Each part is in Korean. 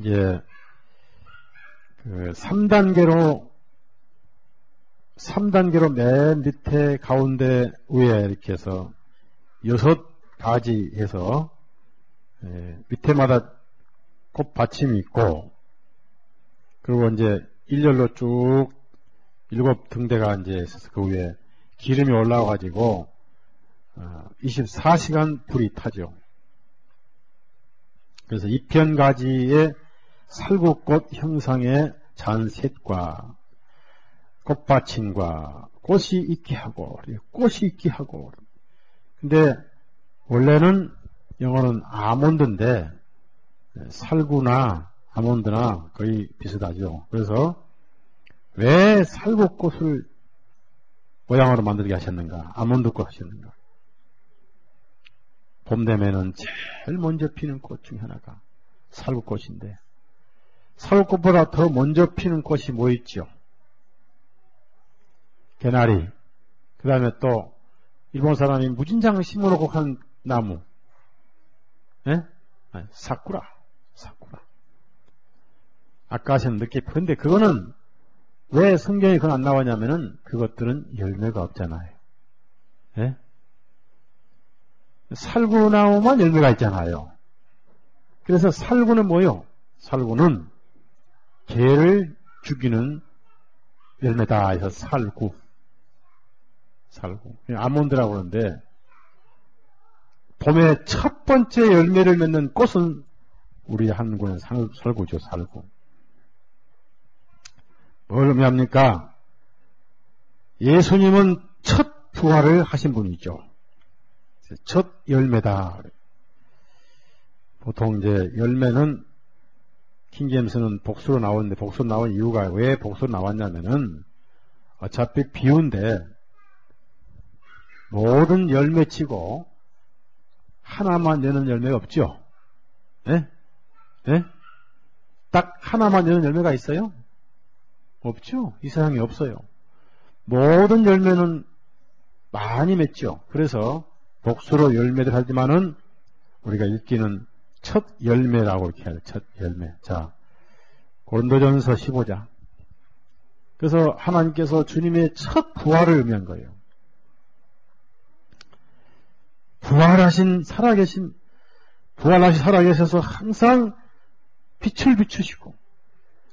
이제 그 3단계로 맨 밑에 가운데 위에 이렇게 해서 6가지 해서 밑에마다 꽃받침이 있고, 그리고 이제 일렬로 쭉 7등대가 이제 있어서 그 위에 기름이 올라와가지고 24시간 불이 타죠. 그래서 이편가지의 살구꽃 형상의 잔셋과 꽃받침과 꽃이 있게 하고, 근데 원래는 영어는 아몬드인데 살구나 아몬드나 거의 비슷하죠. 그래서 왜 살구꽃을 모양으로 만들게 하셨는가? 아몬드꽃 하셨는가? 봄 되면은 제일 먼저 피는 꽃 중에 하나가 살구꽃인데, 살구꽃보다 더 먼저 피는 꽃이 뭐 있죠? 개나리. 그 다음에 또 일본 사람이 무진장 심어놓고 한 나무, 사쿠라. 아까 하셨는데, 근데 그거는 왜 성경에 그건 안 나왔냐면은 그것들은 열매가 없잖아요. 살구나무만 열매가 있잖아요. 그래서 살구는 뭐요? 살구는 개를 죽이는 열매다 해서 살구. 아몬드라고 그러는데, 봄에 첫 번째 열매를 맺는 꽃은 우리 한국은 살구죠, 살구. 뭘 의미합니까? 예수님은 첫 부활을 하신 분이죠. 첫 열매다. 보통 이제 열매는 킹제임스는 복수로 나오는데, 복수로 나온 이유가 왜 복수로 나왔냐면은 어차피 비유인데 모든 열매치고 하나만 내는 열매가 없죠. 딱 하나만 내는 열매가 있어요? 없죠. 이 세상에 없어요. 모든 열매는 많이 맺죠. 그래서 복수로 열매들 하지만은 우리가 읽기는 첫 열매라고 이렇게 해요. 첫 열매. 자, 고린도전서 15장. 그래서 하나님께서 주님의 첫 부활을 의미한 거예요. 부활하신 살아계셔서 항상 빛을 비추시고,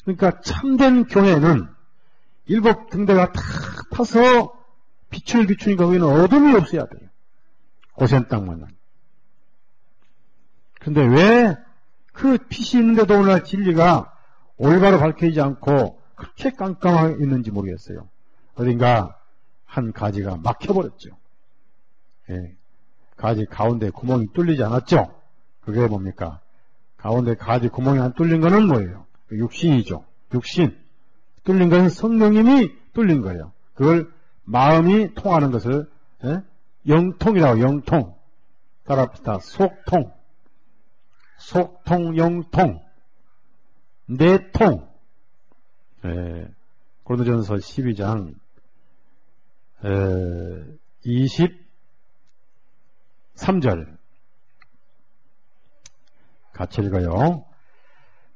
그러니까 참된 교회는 7등대가 다 타서 빛을 비추니까 거기는 어둠이 없어야 돼요. 고센 땅만은. 근데 왜 그 빛이 있는데도 오늘날 진리가 올바로 밝혀지지 않고 그렇게 깜깜하게 있는지 모르겠어요. 어딘가 한 가지가 막혀버렸죠. 가지 가운데 구멍이 뚫리지 않았죠? 그게 뭡니까? 가운데 가지 구멍이 안 뚫린 거는 뭐예요? 육신이죠. 육신. 뚫린 것은 성령님이 뚫린 거예요. 그걸 마음이 통하는 것을 영통이라고, 영통. 따라합시다. 속통. 속통, 영통. 내통. 고린도전서 12장 23절 같이 읽어요.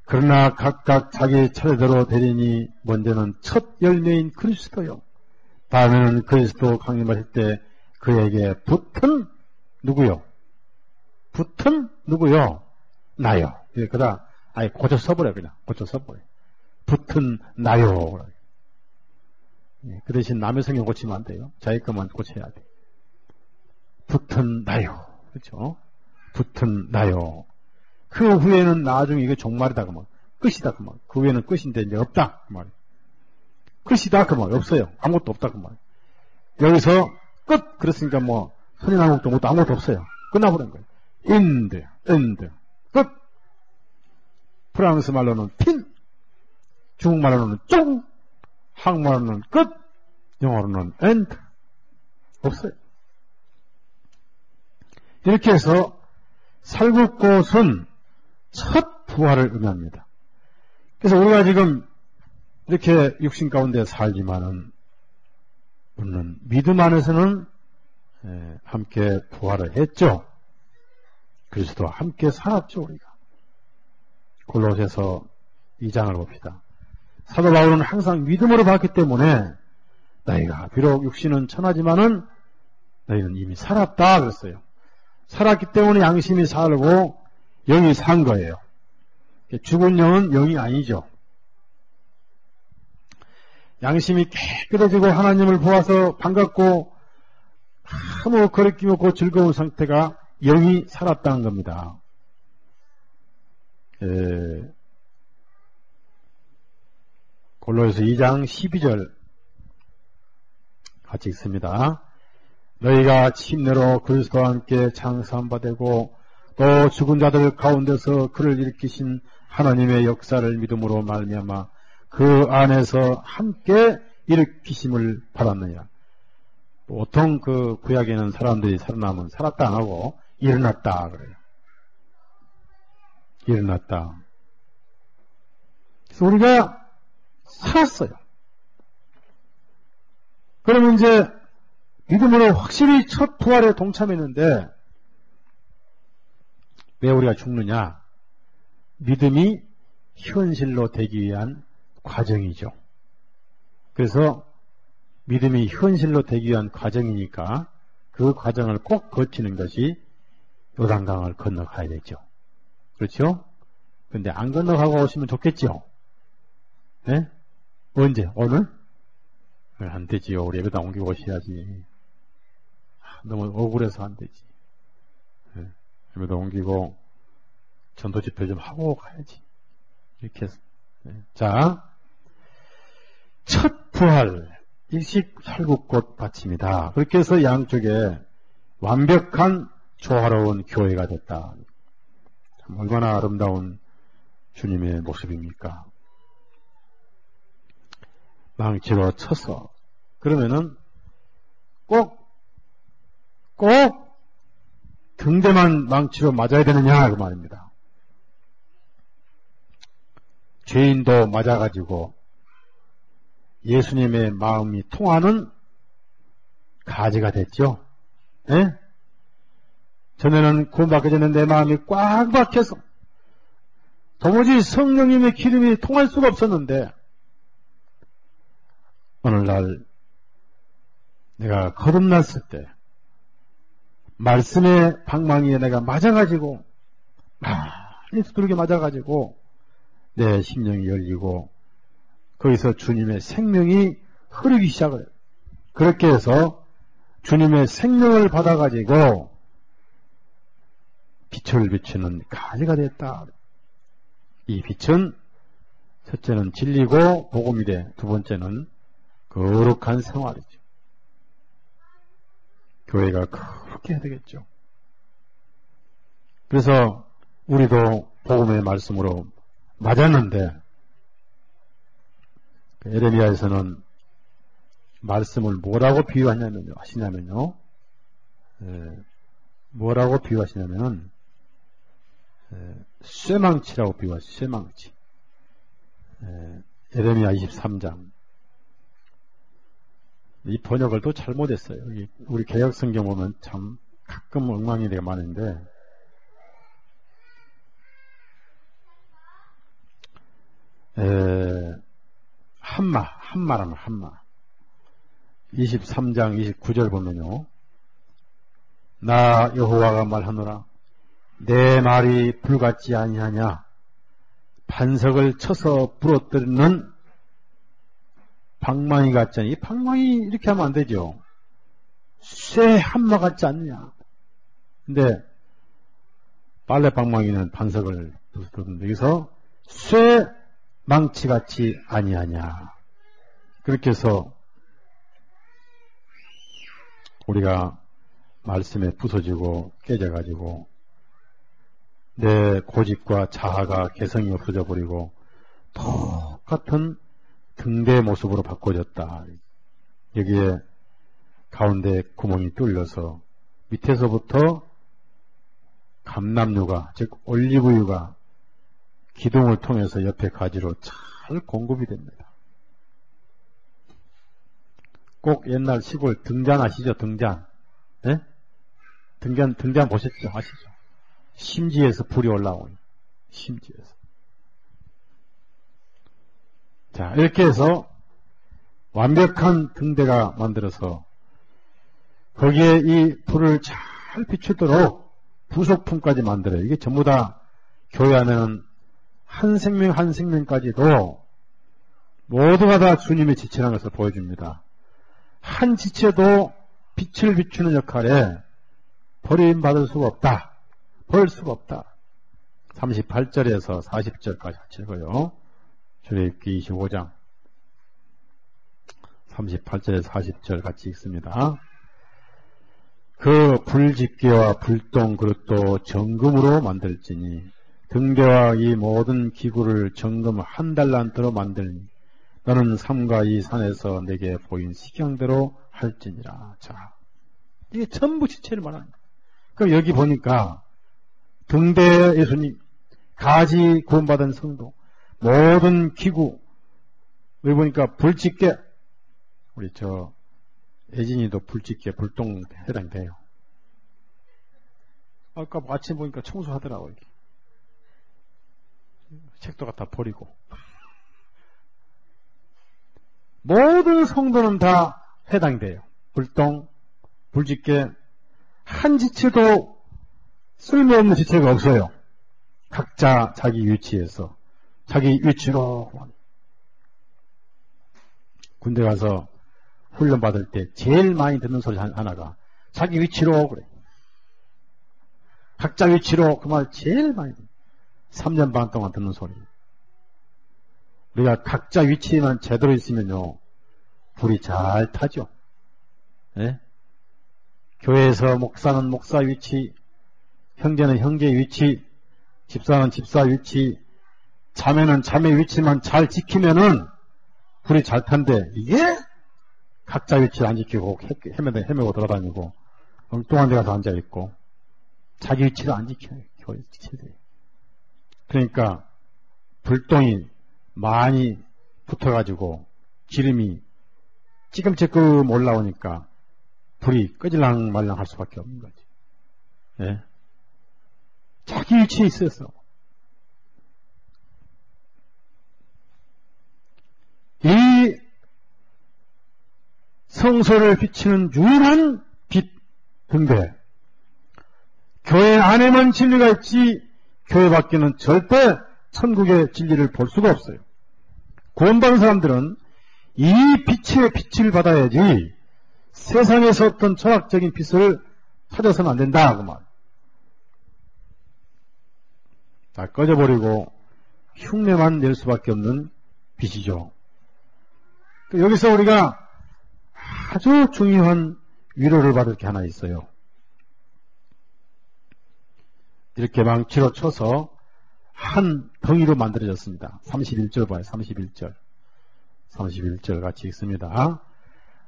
그러나 각각 자기 차례대로 되리니 먼저는 첫 열매인 그리스도요, 다음에는 그리스도 강림하실 때 그에게 붙은 누구요? 붙은 누구요? 나요. 그다 아예 고쳐 써버려. 그냥 고쳐 써버려. 붙은 나요. 그 대신 남의 성경 고치면 안 돼요. 자기 것만 고쳐야 돼. 붙은 나요. 그렇죠? 붙은 나요. 그 후에는 나중에 이게 종말이다. 그 말. 끝이다. 그 말. 그 후에는 끝인데 이제 없다. 그 말. 끝이다. 그 말. 없어요. 아무것도 없다. 그 말. 여기서 끝. 그랬으니까 뭐 선인한국도 뭐도 아무것도 없어요. 끝나버린 거예요. end. 끝. 프랑스 말로는 핀. 중국말로는 쫑. 한국말로는 끝. 영어로는 end. 없어요. 이렇게 해서 살구꽃은 첫 부활을 의미합니다. 그래서 우리가 지금 이렇게 육신 가운데 살지만은 물론 믿음 안에서는 함께 부활을 했죠. 그리스도와 함께 살았죠. 우리가 골로새서 2장을 봅시다. 사도 바울은 항상 믿음으로 봤기 때문에 너희가 비록 육신은 천하지만은 너희는 이미 살았다 그랬어요. 살았기 때문에 양심이 살고 영이 산 거예요. 죽은 영은 영이 아니죠. 양심이 깨끗해지고 하나님을 보아서 반갑고 아무 거리낌 없고 즐거운 상태가 영이 살았다는 겁니다. 골로새서 2장 12절 같이 읽습니다. 너희가 침례로 그리스도와 함께 장사함 받고 또 죽은 자들 가운데서 그를 일으키신 하나님의 역사를 믿음으로 말미암아 그 안에서 함께 일으키심을 받았느니라. 보통 그 구약에는 사람들이 살아나면 살았다 안 하고 일어났다 그래요. 일어났다. 그래서 우리가 살았어요. 그러면 이제 믿음으로 확실히 첫 부활에 동참했는데 왜 우리가 죽느냐? 믿음이 현실로 되기 위한 과정이죠. 그래서 믿음이 현실로 되기 위한 과정이니까 그 과정을 꼭 거치는 것이 요단강을 건너가야 되죠. 그렇죠? 근데 안 건너가고 오시면 좋겠죠? 네? 언제? 오늘? 안 되지요. 우리 예배당 옮기고 오셔야지. 너무 억울해서 안 되지. 네. 예배당 옮기고 전도 집회 좀 하고 가야지. 이렇게 해서. 네. 자, 첫 부활, 일식 살구꽃 받침이다. 그렇게 해서 양쪽에 완벽한 조화로운 교회가 됐다. 참 얼마나 아름다운 주님의 모습입니까? 망치로 쳐서 그러면은 꼭 등대만 망치로 맞아야 되느냐 그 말입니다. 죄인도 맞아가지고 예수님의 마음이 통하는 가지가 됐죠. 예? 전에는 구원받기 전에 내 마음이 꽉 박혀서 도무지 성령님의 기름이 통할 수가 없었는데 오늘날 내가 거듭났을 때 말씀의 방망이에 내가 맞아가지고 많이 두드러게 맞아가지고 내 심령이 열리고 거기서 주님의 생명이 흐르기 시작을 해요. 그렇게 해서 주님의 생명을 받아가지고 빛을 비추는 가지가 됐다. 이 빛은 첫째는 진리고 복음이 돼. 두 번째는 거룩한 생활이죠. 교회가 그렇게 해야 되겠죠. 그래서 우리도 복음의 말씀으로 맞았는데 에레미야에서는 말씀을 뭐라고 비유하시냐면요. 뭐라고 비유하시냐면은 쇠망치라고 비유하시죠. 쇠망치. 에레미야 23장. 이 번역을 또 잘못했어요. 우리 개역 성경 보면 참 가끔 엉망이 되게 많은데 한마라면 한마. 23장 29절 보면요. 나 여호와가 말하노라. 내 말이 불같지 아니하냐. 반석을 쳐서 부러뜨리는 방망이 같지 않냐. 이 방망이 이렇게 하면 안 되죠. 쇠 한마 같지 않느냐. 근데 빨래 방망이는 반석을 부러뜨리는데 여기서 쇠 망치 같이 아니하냐. 그렇게 해서 우리가 말씀에 부서지고 깨져가지고 내 고집과 자아가 개성이 없어져 버리고 똑같은 등대 모습으로 바꿔졌다. 여기에 가운데 구멍이 뚫려서 밑에서부터 감람유가 즉 올리브유가 기둥을 통해서 옆에 가지로 잘 공급이 됩니다. 꼭 옛날 시골 등잔 아시죠? 등잔. 네? 등잔 보셨죠? 아시죠? 심지에서 불이 올라오니. 심지에서. 자, 이렇게 해서 완벽한 등대가 만들어서 거기에 이 불을 잘 비추도록 부속품까지 만들어요. 이게 전부 다 교회 안에는 한 생명 한 생명까지도 모두가 다 주님의 지체라는 것을 보여줍니다. 한 지체도 빛을 비추는 역할에 버림받을 수가 없다. 버릴 수가 없다. 38절에서 40절까지 같이 읽어요. 출애굽기 25장 38절에서 40절 같이 읽습니다. 그 불집게와 불똥 그릇도 정금으로 만들지니 등대와 이 모든 기구를 정금 한 달란트로 만들니 너는 삼가 이 산에서 내게 보인 식양대로 할지니라. 자, 이게 전부 지체를 말합니다. 그럼 여기 보니까 등대 예수님, 가지 구원받은 성도, 모든 기구, 여기 보니까 불집게, 우리 예진이도 불집게, 불똥 해당돼요. 아까 아침 보니까 청소하더라고, 이렇게. 책도 갖다 버리고. 모든 성도는 다 해당돼요. 불똥, 불집게, 한 지체도 쓸모없는 지체가 없어요. 각자 자기 위치에서, 자기 위치로. 군대 가서 훈련 받을 때 제일 많이 듣는 소리 하나가 자기 위치로 그래. 각자 위치로 그 말 제일 많이 3년 반 동안 듣는 소리. 우리가 각자 위치에만 제대로 있으면요 불이 잘 타죠. 예? 교회에서 목사는 목사 위치, 형제는 형제 위치, 집사는 집사 위치, 자매는 자매 위치만 잘 지키면은 불이 잘 탄데 이게 각자 위치를 안 지키고 헤매고 돌아다니고 엉뚱한 데 가서 앉아있고 자기 위치를 안 지켜요. 교회 지체들이. 그러니까 불똥이 많이 붙어가지고 기름이 찌끔찌끔 올라오니까 불이 끄질랑 말랑 할 수밖에 없는 거지. 예? 자기 위치에 있어서 이 성소를 비치는 유일한 빛 등대. 교회 안에만 진리가 있지 교회 밖에는 절대 천국의 진리를 볼 수가 없어요. 구원받은 사람들은 이 빛의 빛을 받아야지 세상에서 어떤 철학적인 빛을 찾아서는 안 된다. 그 말. 다 꺼져버리고 흉내만 낼 수밖에 없는 빛이죠. 여기서 우리가 아주 중요한 위로를 받을 게 하나 있어요. 이렇게 망치로 쳐서 한 덩이로 만들어졌습니다. 31절 봐요. 31절. 31절 같이 읽습니다.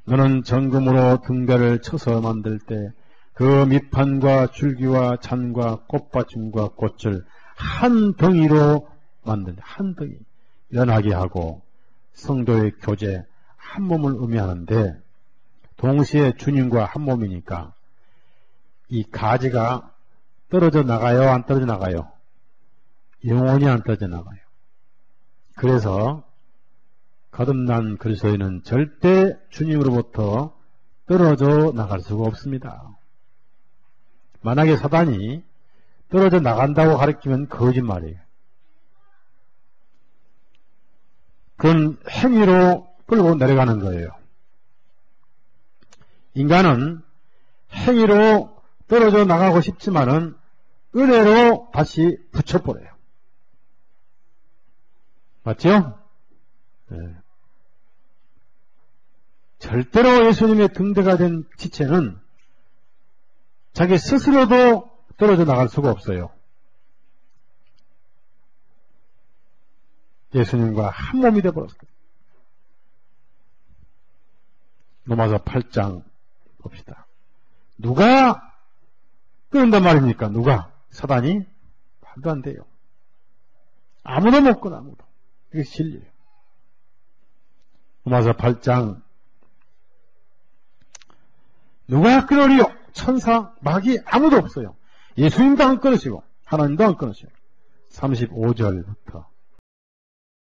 너는 정금으로 등대를 쳐서 만들 때 그 밑판과 줄기와 잔과 꽃받침과 꽃을 한 덩이로 만든다. 한 덩이. 연하게 하고 성도의 교제 한 몸을 의미하는데 동시에 주님과 한 몸이니까 이 가지가 떨어져 나가요? 안 떨어져 나가요? 영원히 안 떨어져 나가요. 그래서 거듭난 그리스도인은 절대 주님으로부터 떨어져 나갈 수가 없습니다. 만약에 사단이 떨어져 나간다고 가르치면 거짓말이에요. 그건 행위로 끌고 내려가는 거예요. 인간은 행위로 떨어져 나가고 싶지만은 은혜로 다시 붙여버려요. 맞죠? 네. 절대로 예수님의 등대가 된 지체는 자기 스스로도 떨어져 나갈 수가 없어요. 예수님과 한 몸이 되어버렸어요. 로마서 8장 봅시다. 누가 끊는단 말입니까? 누가? 사단이? 말도 안 돼요. 아무도 못 끊어, 아무도. 이게 진리예요. 로마서 8장 누가 끊으리요? 천사, 마귀 아무도 없어요. 예수님도 안 끊으시고 하나님도 안 끊으시고 35절부터